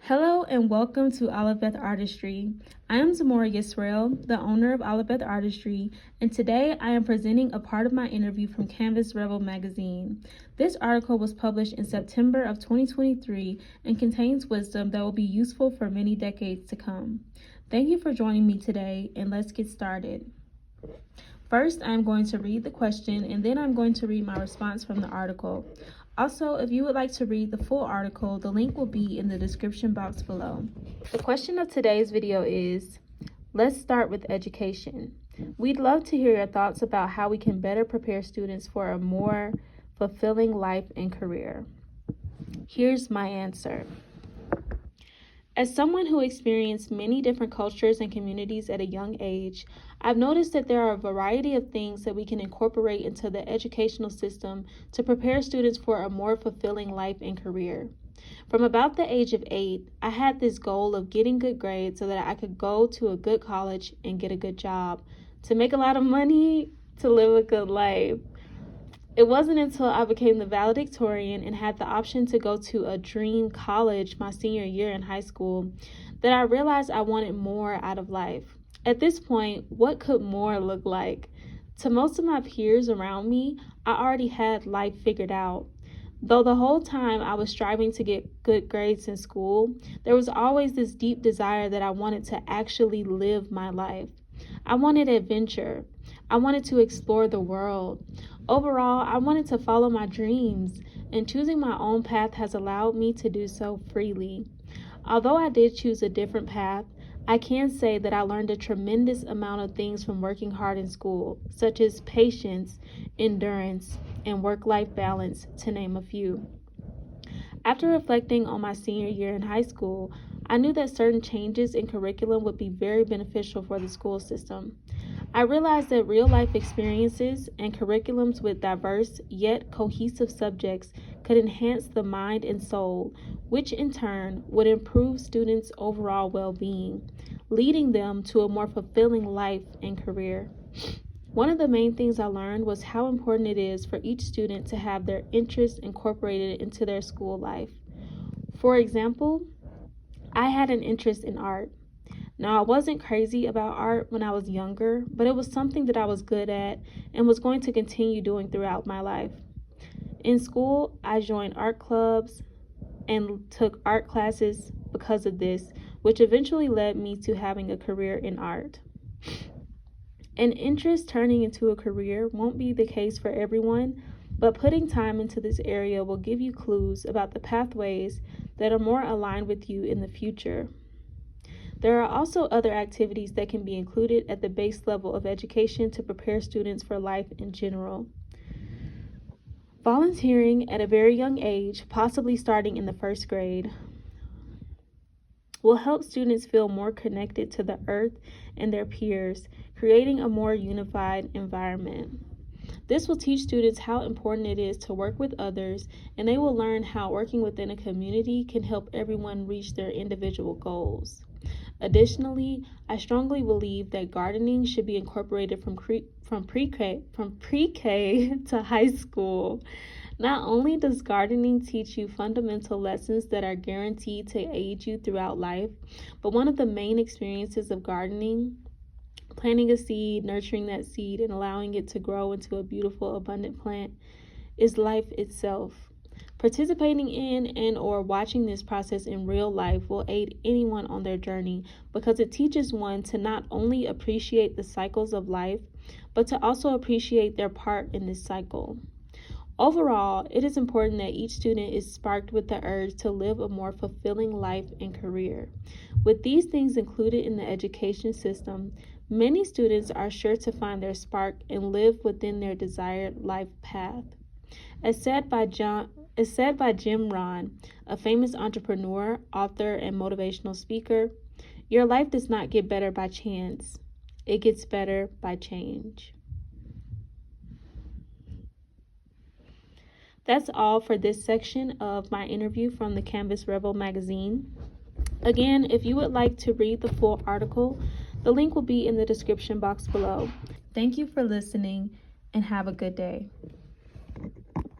Hello and welcome to AlephBeithArtistry. I am Zemorah Yisrael, the owner of Aleph Artistry, and today I am presenting a part of my interview from CanvasRebel magazine. This article was published in September of 2023 and contains wisdom that will be useful for many decades to come. Thank you for joining me today, and let's get started. First, I'm going to read the question, and then I'm going to read my response from the article. Also, if you would like to read the full article, the link will be in the description box below. The question of today's video is, let's start with education. We'd love to hear your thoughts about how we can better prepare students for a more fulfilling life and career. Here's my answer. As someone who experienced many different cultures and communities at a young age, I've noticed that there are a variety of things that we can incorporate into the educational system to prepare students for a more fulfilling life and career. From about the age of 8, I had this goal of getting good grades so that I could go to a good college and get a good job, to make a lot of money, to live a good life. It wasn't until I became the valedictorian and had the option to go to a dream college my senior year in high school that I realized I wanted more out of life. At this point, what could more look like? To most of my peers around me, I already had life figured out. Though the whole time I was striving to get good grades in school, there was always this deep desire that I wanted to actually live my life. I wanted adventure. I wanted to explore the world. Overall, I wanted to follow my dreams, and choosing my own path has allowed me to do so freely. Although I did choose a different path, I can say that I learned a tremendous amount of things from working hard in school, such as patience, endurance, and work-life balance, to name a few. After reflecting on my senior year in high school, I knew that certain changes in curriculum would be very beneficial for the school system. I realized that real-life experiences and curriculums with diverse yet cohesive subjects could enhance the mind and soul, which in turn would improve students' overall well-being, leading them to a more fulfilling life and career. One of the main things I learned was how important it is for each student to have their interests incorporated into their school life. For example, I had an interest in art. Now, I wasn't crazy about art when I was younger, but it was something that I was good at and was going to continue doing throughout my life. In school, I joined art clubs and took art classes because of this, which eventually led me to having a career in art. An interest turning into a career won't be the case for everyone, but putting time into this area will give you clues about the pathways that are more aligned with you in the future. There are also other activities that can be included at the base level of education to prepare students for life in general. Volunteering at a very young age, possibly starting in the first grade, will help students feel more connected to the earth and their peers, creating a more unified environment. This will teach students how important it is to work with others, and they will learn how working within a community can help everyone reach their individual goals. Additionally, I strongly believe that gardening should be incorporated from pre-K to high school. Not only does gardening teach you fundamental lessons that are guaranteed to aid you throughout life, but one of the main experiences of gardening, planting a seed, nurturing that seed, and allowing it to grow into a beautiful, abundant plant, is life itself. Participating in and or watching this process in real life will aid anyone on their journey because it teaches one to not only appreciate the cycles of life, but to also appreciate their part in this cycle. Overall, it is important that each student is sparked with the urge to live a more fulfilling life and career. With these things included in the education system, many students are sure to find their spark and live within their desired life path. As said by Jim Rohn, a famous entrepreneur, author, and motivational speaker, your life does not get better by chance. It gets better by change. That's all for this section of my interview from the CanvasRebel magazine. Again, if you would like to read the full article, the link will be in the description box below. Thank you for listening and have a good day.